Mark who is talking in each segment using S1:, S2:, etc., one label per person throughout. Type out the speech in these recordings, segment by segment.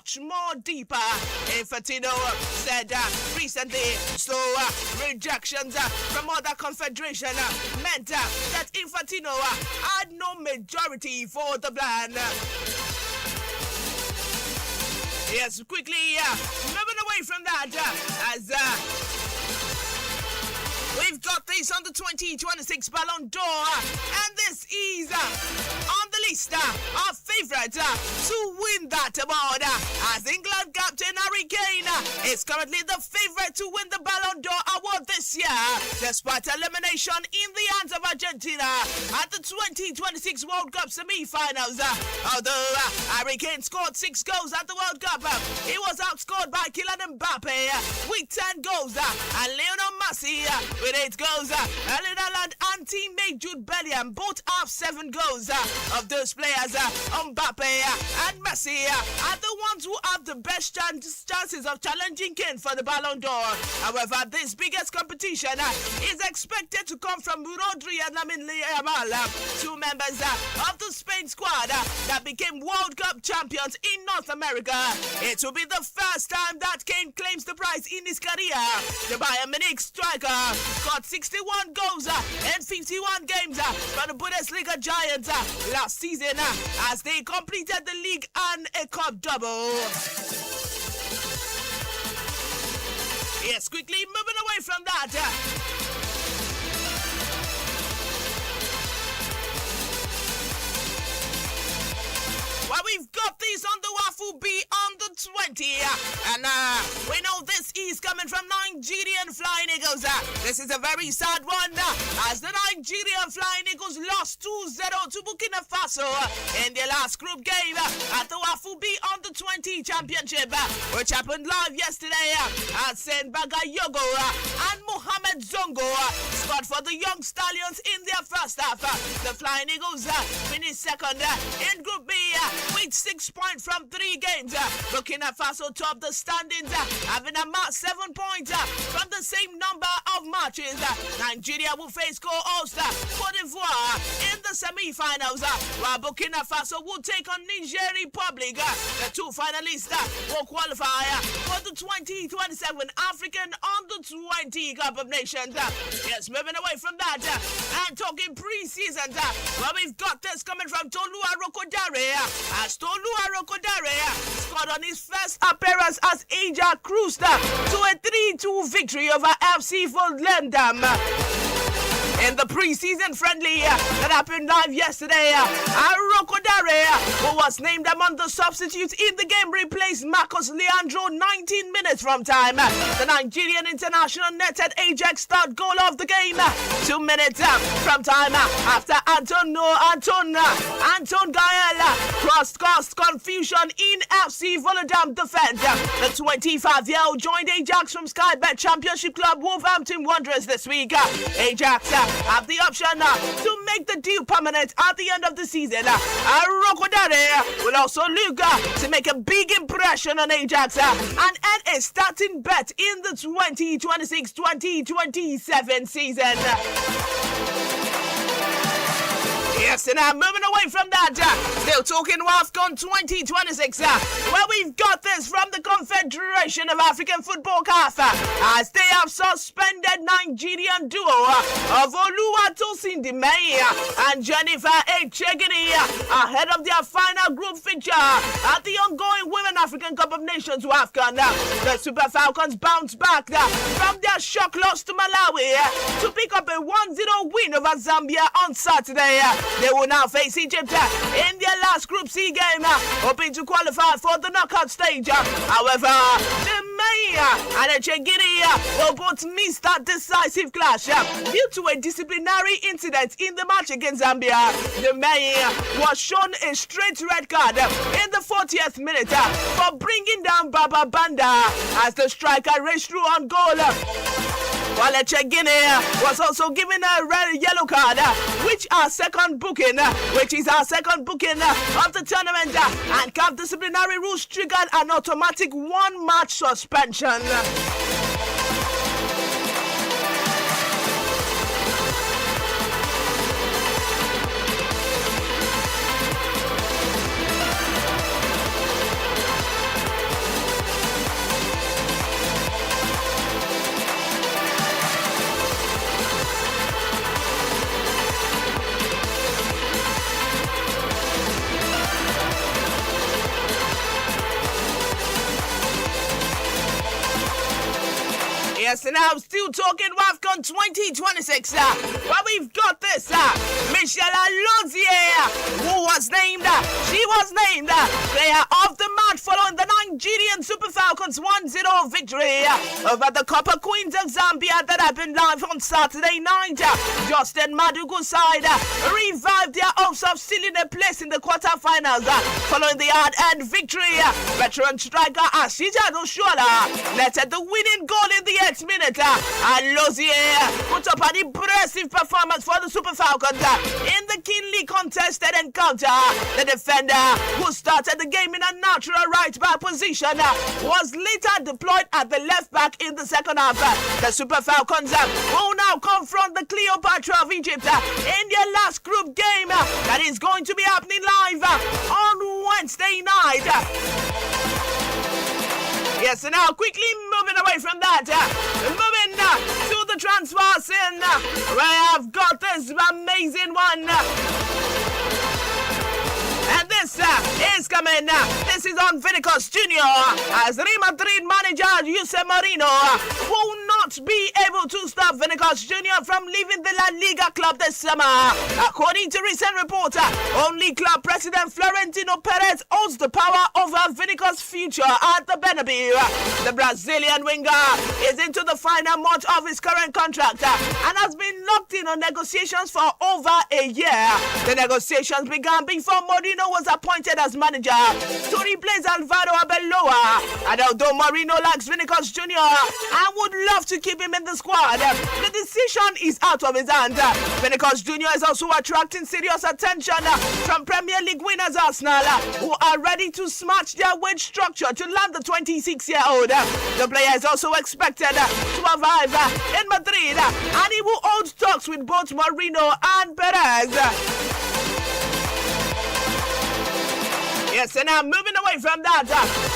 S1: much more deeper. Infantino said recently slow rejections from other confederation meant that Infantino had no majority for the plan. Yes, quickly moving away from that as we've got this on the 2026 Ballon d'Or, and this is on the list of favourites to win that award, as England captain Harry Kane is currently the favourite to win the Ballon d'Or award this year, despite elimination in the hands of Argentina at the 2026 World Cup semi-finals. Although Harry Kane scored 6 goals at the World Cup, he was outscored by Kylian Mbappe with 10 goals, and Lionel Messi with 8 goals. Erling Haaland and teammate Jude Bellingham both have 7 goals. Of those players, Mbappe and Messi are the ones who have the best chances of challenging Kane for the Ballon d'Or. However, this biggest competition is expected to come from Rodri and Lamine Yamal, 2 members of the Spain squad that became World Cup champions in North America. It will be the first time that Kane claims the prize in his career. The Bayern Munich striker scored 61 goals in 51 games for the Bundesliga Giants last season as they completed the league and a cup double. Yes, quickly moving away from that. Well, we've got these on the Waffle B on the 20, and we know this is coming from Nigerian Flying Eagles. This is a very sad one, as the Nigerian Flying Eagles lost 2-0 to Burkina Faso in their last group game at the Waffle B on the 20 championship, which happened live yesterday. Sen Bagayogo and Mohamed Zongo scored for the Young Stallions in their first half. The Flying Eagles finished second in Group B with 6 points from 3 games. Burkina Faso topped the standings, having amassed 7 points from the same number of matches. Nigeria will face co-host Cote d'Ivoire in the semi-finals, while Burkina Faso will take on Niger Republic. The 2 finalists will qualify for the 2027 African Under-20 Cup of Nations. Yes, moving away from that and talking pre-season, well, we've got this coming from Tolu Arokodare, as Tolu Arokodare scored on his first appearance as Ajax cruised to a 3-2 victory over FC Volendam. In the pre-season friendly that happened live yesterday, Arokodare, who was named among the substitutes in the game, replaced Marcos Leandro 19 minutes from time. The Nigerian international netted Ajax third goal of the game 2 minutes from time after Anton Gael caused confusion in FC Volendam defense. The 25-year-old joined Ajax from Sky Bet Championship club Wolverhampton Wanderers this week. Ajax have the option to make the deal permanent at the end of the season. Arokodare will also look to make a big impression on Ajax and earn a starting bet in the 2026-2027 season. Yes, and I'm moving away from that. Still talking AFCON 2026. Where we've got this from the Confederation of African Football CAF, as they have suspended Nigerian duo of Oluwatosin Dimei and Jennifer Echegini ahead of their final group fixture at the ongoing Women African Cup of Nations AFCON. The Super Falcons bounced back from their shock loss to Malawi to pick up a 1-0 win over Zambia on Saturday. They will now face Egypt in their last Group C game, hoping to qualify for the knockout stage. However, the Maya and Echegiri will both miss that decisive clash due to a disciplinary incident in the match against Zambia. The Maya was shown a straight red card in the 40th minute for bringing down Baba Banda as the striker raced through on goal. While Echegini was also given a yellow card, which is our second booking of the tournament, and CAF disciplinary rules triggered an automatic 1-match suspension. Yes, and I'm still talking WAFCON 2026. Well, we've got this. Michelle Alozie, who was named, she was named player of the match following the Nigerian Super Falcons 1-0 victory over the Copper Queens of Zambia that happened live on Saturday night. Justin Madugu's side revived their hopes of sealing a place in the quarterfinals following the hard-earned victory. Veteran striker Ashija Oshola netted the winning goal in the 8th minute. And Lozier put up an impressive performance for the Super Falcons in the keenly contested encounter. The defender, who started the game in a natural right-back position, was later deployed at the left-back in the second half. The Super Falcons will now confront the Cleopatra of Egypt in their last group game that is going to be happening live on Wednesday night. Yes, and now quickly moving away from that, moving to the transfer scene, where I've got this amazing one. And this is coming. This is on Vinicus Jr. as Real Madrid manager Jose Mourinho will not be able to stop Vinicus Jr. from leaving the La Liga club this summer. According to recent reports, only club president Florentino Perez holds the power over Vinicus' future at the Bernabeu. The Brazilian winger is into the final month of his current contract and has been locked in on negotiations for over a year. The negotiations began before Mourinho was appointed as manager to replace Alvaro Arbeloa. And although Mourinho likes Vinicus Jr. and would love to keep him in the squad, the decision is out of his hand. Vinicus Jr. is also attracting serious attention from Premier League winners Arsenal, who are ready to smash their wage structure to land the 26-year-old. The player is also expected to arrive in Madrid, and he will hold talks with both Mourinho and Perez. Yes, and now moving away from that,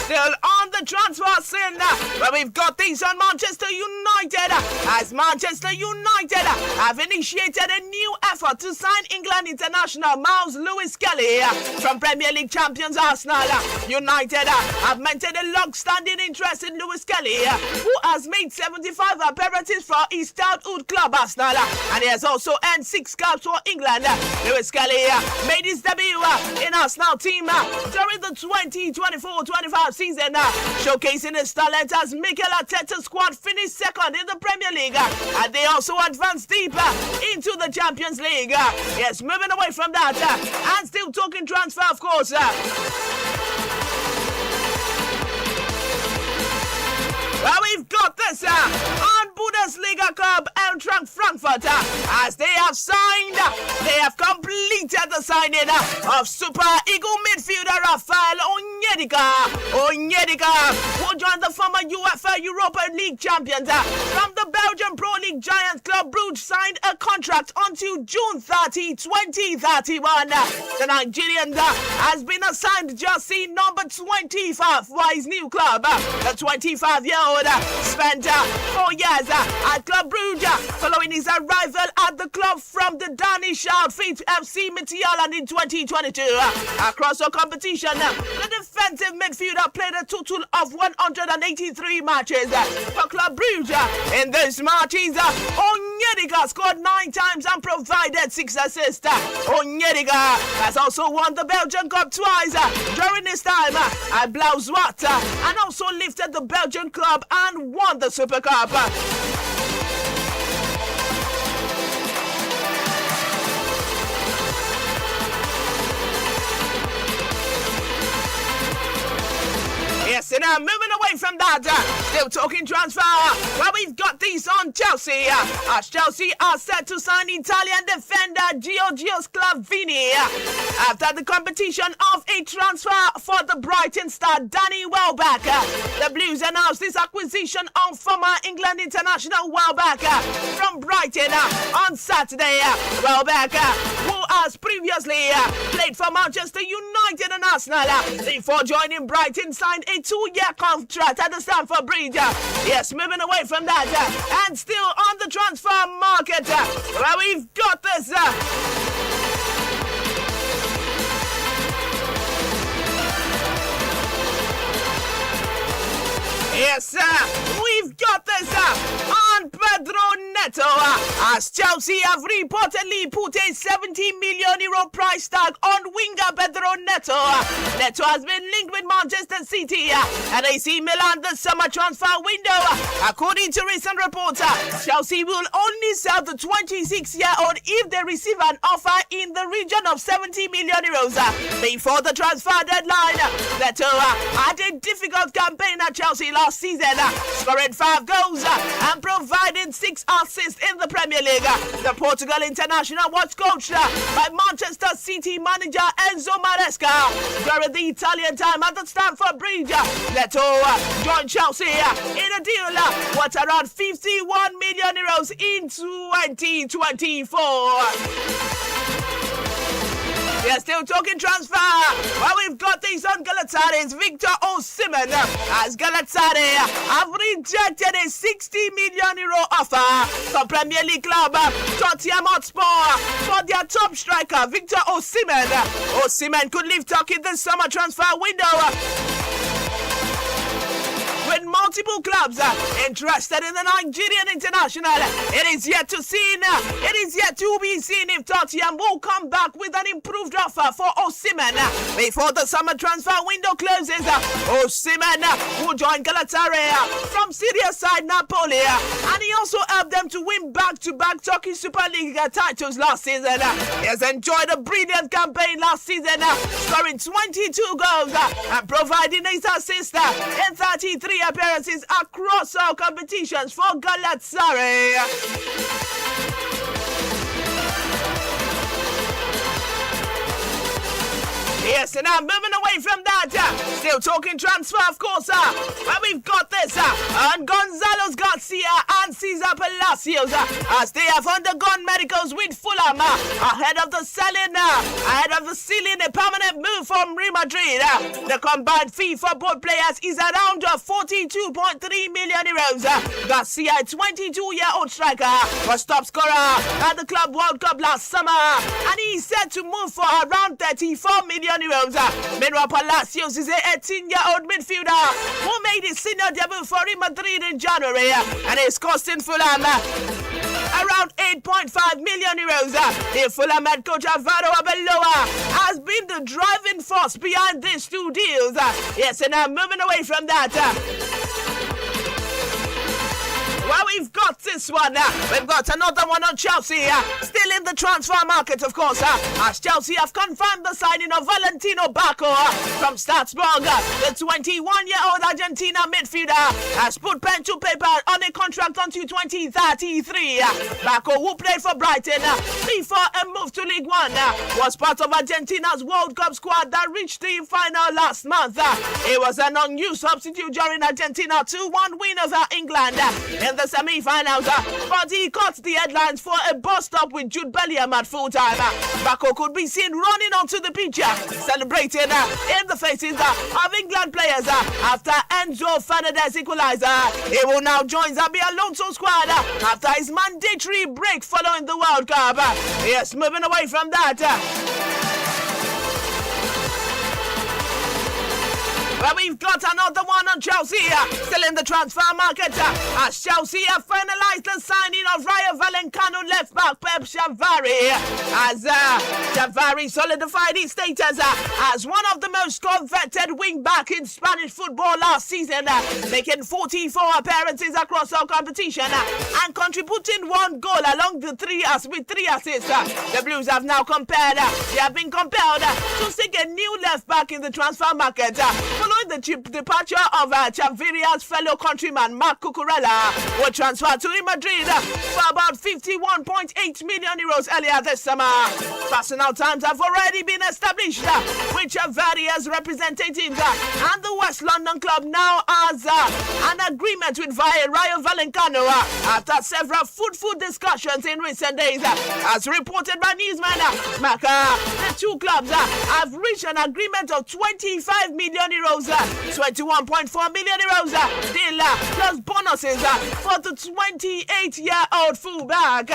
S1: still on the transfer scene, where we've got things on Manchester United, as Manchester United have initiated a new effort to sign England international Miles Lewis-Kelly from Premier League champions Arsenal. United have maintained a long-standing interest in Lewis-Kelly, who has made 75 appearances for his childhood club Arsenal, and he has also earned 6 caps for England. Lewis-Kelly made his debut in Arsenal team during the 2024-25 season, showcasing his talent as Mikel Arteta's squad finished second in the Premier League, and they also advanced deep into the Champions League. Yes, moving away from that, and still talking transfer, of course. Well, we've got this on Bundesliga club Eintracht Frankfurt, as they have completed the signing of Super Eagle midfielder Rafael Onyedika, who joined the former UEFA Europa League champions from the Belgian Pro League giant Club Brugge, signed a contract until June 30, 2031. The Nigerian has been assigned jersey number 25 by his new club. The 25-year-old spent 4 years at Club Brugge following his arrival at the club from the Danish outfit FC Midtjylland in 2022. Across the competition, the defensive midfielder played a total of 183 matches for Club Brugge. In these matches, Onyedika scored 9 times and provided 6 assists. Onyedika has also won the Belgian Cup twice during his time at Blauw-Zwart, and also lifted the Belgian club and won the Super Cup. Yes, and now moving away from that, still talking transfer, well, we've got these on Chelsea, as Chelsea are set to sign Italian defender Giorgio Sclavini after the completion of a transfer for the Brighton star Danny Welbeck. The Blues announced this acquisition of former England international Welbeck from Brighton on Saturday. Welbeck, who has previously played for Manchester United and Arsenal before joining Brighton, signed a 2-year contract at the Stamford Bridge. Yes, moving away from that, and still on the transfer market, where we've got this. Yes, we've we've got this on Pedro Neto as Chelsea have reportedly put a 70 million euro price tag on winger Pedro Neto. Neto has been linked with Manchester City and AC Milan this summer transfer window. According to recent reports, Chelsea will only sell the 26-year-old if they receive an offer in the region of 70 million euros before the transfer deadline. Neto had a difficult campaign at Chelsea last season, scoring 5 goals and providing 6 assists in the Premier League. The Portugal international was coached by Manchester City manager Enzo Maresca during the Italian time at the Stamford Bridge. Neto joined Chelsea in a deal worth around 51 million euros in 2024. We are still talking transfer. Well, we've got these on Galatasaray's Victor Osimhen as Galatasaray have rejected a 60 million euro offer from Premier League club Tottenham Hotspur for their top striker Victor Osimhen. Osimhen could leave Turkey this summer transfer window, with multiple clubs interested in the Nigerian international. It is yet to be seen if Tottenham will come back with an improved offer for Osimhen before the summer transfer window closes. Osimhen will join Galatasaray from Syria side Napoli, and he also helped them to win back-to-back Turkish Super League titles last season. He has enjoyed a brilliant campaign last season, scoring 22 goals and providing 8 assists in 33 appearances across all competitions for Galatasaray. Yes, and now moving away from that, still talking transfer, of course, but we've got this on Gonzalo Garcia and Cesar Palacios as they have undergone medicals with Fulham ahead of the sealing a permanent move from Real Madrid. The combined fee for both players is around 42.3 million euros. Garcia, a 22-year-old striker, was top scorer at the Club World Cup last summer, and he's set to move for around 34 million euros. Meanwhile, Palacios is a 18-year-old midfielder who made his senior debut for Real Madrid in January, and is costing Fulham around 8.5 million euros. The Fulham head coach Alvaro Arbeloa has been the driving force behind these 2 deals. Yes, and now moving away from that, well, we've got this one. We've got another one on Chelsea. Still in the transfer market, of course, as Chelsea have confirmed the signing of Valentino Bacco from Strasbourg. The 21-year-old Argentina midfielder has put pen to paper on a contract until 2033. Bacco, who played for Brighton before a move to League One, was part of Argentina's World Cup squad that reached the final last month. He was an unused substitute during Argentina 2-1 win over England in the semi-finals, but he caught the headlines for a bust-up with Jude Bellingham at full-time. Bacco could be seen running onto the pitch, celebrating in the faces of England players after Enzo Fernandez equalizer. He will now join Xabi Alonso's squad after his mandatory break following the World Cup. Yes, moving away from that, but we've got another one on Chelsea, still in the transfer market, as Chelsea have finalized the signing of Rayo Vallecano left-back Pep Chavari, as Chavari solidified his status as one of the most coveted wing-back in Spanish football last season, making 44 appearances across all competition and contributing 1 goal along the 3 assists. The Blues have now been compelled to seek a new left-back in the transfer market, following the departure of Chaviria's fellow countryman Marc Cucurella, who transferred to Real Madrid for about 51.8 million euros earlier this summer. Personal terms have already been established with Chaviria's representatives, and the West London club now has an agreement with Rayo Vallecano after several fruitful discussions in recent days. As reported by newsman Maka, the 2 clubs have reached an agreement of 25 million euros, 21.4 million euros deal plus bonuses for the 28-year-old fullback.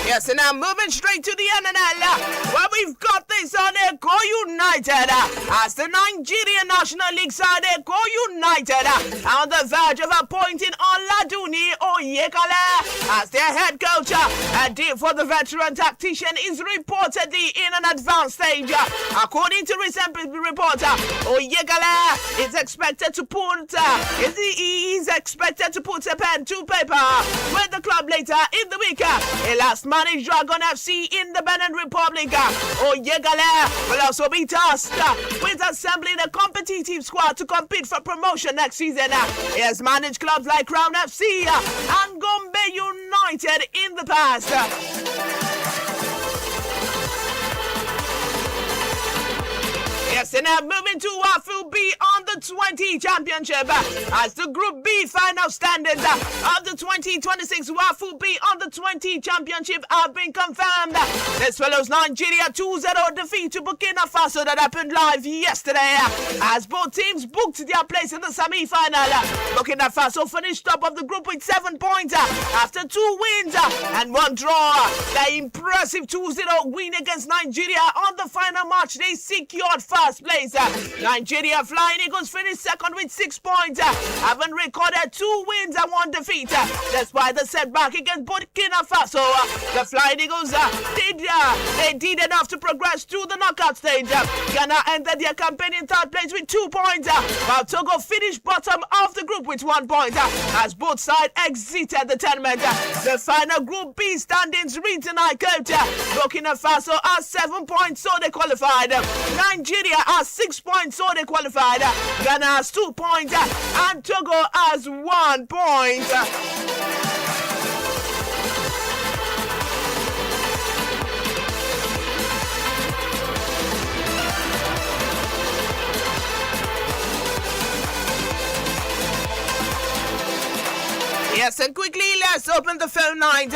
S1: Yes, and now moving straight to the NNL, where we've got this on Eko United. As the Nigerian National League side, Eko United on the verge of appointing Oladuni Oyekale as their head coach. A deal for the veteran tactician is reportedly in an advanced stage. According to recent reports, Oyekale is expected to put a pen to paper with the club later in the week. He last managed Dragon FC in the Benin Republic. Oyekale will also be tasked with assembling a competitive squad to compete for promotion next season. He has managed clubs like Crown FC and Gombe United in the past. Yes, and now moving to Wafu B on the 20 championship as the Group B final standings of the 2026 Wafu B on the 20 championship have been confirmed. This follows Nigeria 2-0 defeat to Burkina Faso that happened live yesterday as both teams booked their place in the semi-final. Burkina Faso finished top of the group with 7 points after 2 wins and 1 draw. The impressive 2-0 win against Nigeria on the final match, they secured first place. Nigeria Flying Eagles finished second with 6 points, having recorded 2 wins and 1 defeat. Despite the setback against Burkina Faso, the Flying Eagles did enough to progress to the knockout stage. Ghana ended their campaign in third place with 2 points, while Togo finished bottom of the group with 1 point as both sides exited the tournament. The final Group B standings read tonight. Burkina Faso has 7 points, so they qualified. Nigeria has 6 points, so they qualified. Ghana has 2 points, and Togo has 1 point. Yes, and quickly, let's open the phone lines.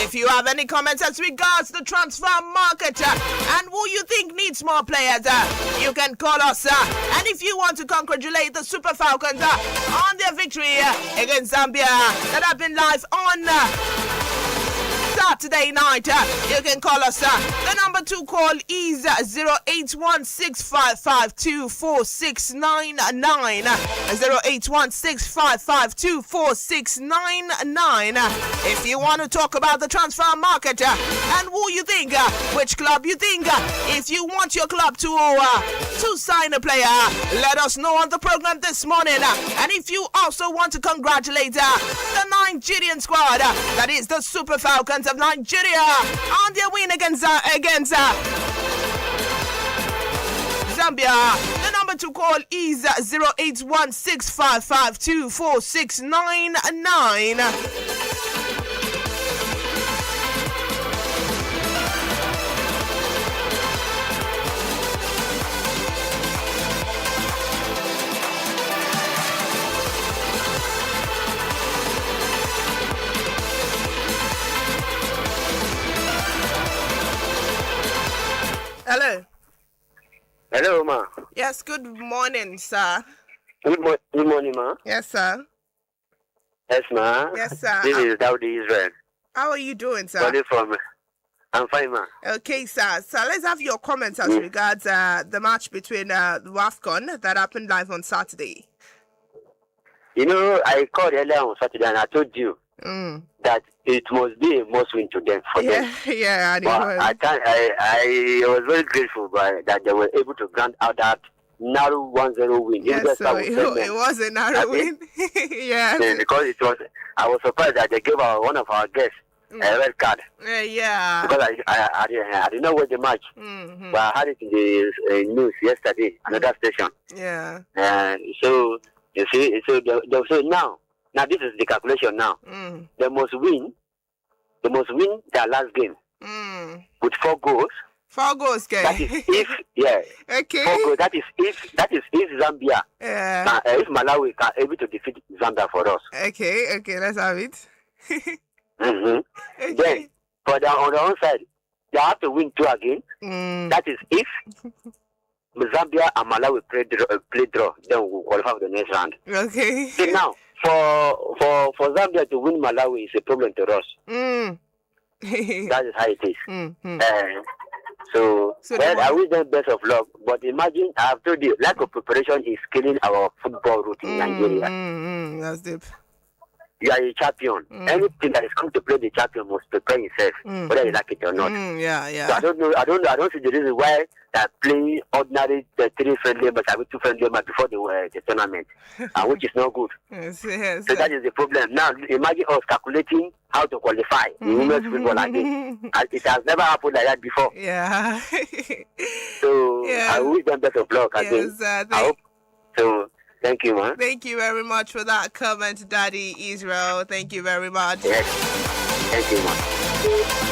S1: If you have any comments as regards the transfer market and who you think needs more players, you can call us. And if you want to congratulate the Super Falcons on their victory against Zambia that have been live on Saturday night, you can call us. The number to call is 08165524699. 08165524699. If you want to talk about the transfer market and who you think, which club you think, if you want your club to sign a player, let us know on the program this morning. And if you also want to congratulate the Nigerian squad, that is the Super Falcons of Nigeria, on their win against Zambia. The number to call is 08165524699. Hello.
S2: Hello, ma.
S1: Yes, good morning, sir.
S2: Good morning, ma.
S1: Yes, sir.
S2: Yes, ma.
S1: Yes, sir.
S2: This is Daudi Israel.
S1: How are you doing, sir?
S2: I'm fine, ma.
S1: Okay, sir. So let's have your comments as regards the match between the WAFCON that happened live on Saturday.
S2: You know, I called earlier on Saturday and I told you that it must be a must-win to them.
S1: Yeah.
S2: I was very grateful that they were able to grant out that narrow 1-0 win.
S1: Yes, so it was a narrow win. Yeah.
S2: Because I was surprised that they gave one of our guests a red card.
S1: Yeah.
S2: Because I did not watch the match, but I had it in the news yesterday, another station.
S1: Yeah.
S2: So you see, so now this is the calculation now. They must win their last game with 4 goals.
S1: 4 goals, okay.
S2: That is if
S1: okay.
S2: 4 goals. That is if Zambia, if Malawi can able to defeat Zambia for us.
S1: Okay, let's have it.
S2: Okay. Then on the other side, they have to win 2 again. That is if Zambia and Malawi play draw, then we'll qualify for the next round.
S1: Okay.
S2: See now, for Zambia to win Malawi is a problem to us. That is how it is.
S1: Mm-hmm.
S2: So well, I wish them best of luck. But imagine, I've told you, lack of preparation is killing our football route in Nigeria.
S1: That's deep.
S2: You are a champion. Anything that is come to play the champion must prepare yourself, whether you like it or not.
S1: Yeah.
S2: So I don't know. I don't see the reason why they're playing ordinary 3 friendly matches, 2 friendly matches before the tournament, which is not good.
S1: Yes.
S2: So that is the problem. Now imagine us calculating how to qualify in women's football again. It has never happened like that before.
S1: Yeah.
S2: So I wish them best of luck again.
S1: Yes,
S2: I hope so. Thank you, man.
S1: Thank you very much for that comment, Daddy Israel. Thank you very much.
S2: Yes. Thank you, man.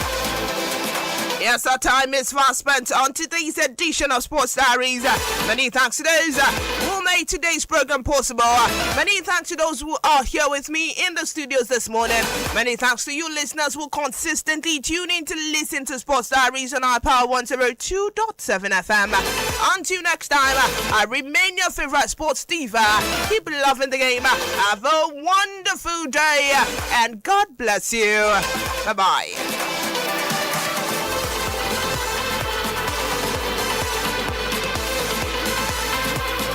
S1: Yes, our time is fast spent on today's edition of Sports Diaries. Many thanks to those who made today's program possible. Many thanks to those who are here with me in the studios this morning. Many thanks to you listeners who consistently tune in to listen to Sports Diaries on our Power 102.7 FM. Until next time, I remain your favorite sports diva. Keep loving the game. Have a wonderful day and God bless you. Bye-bye.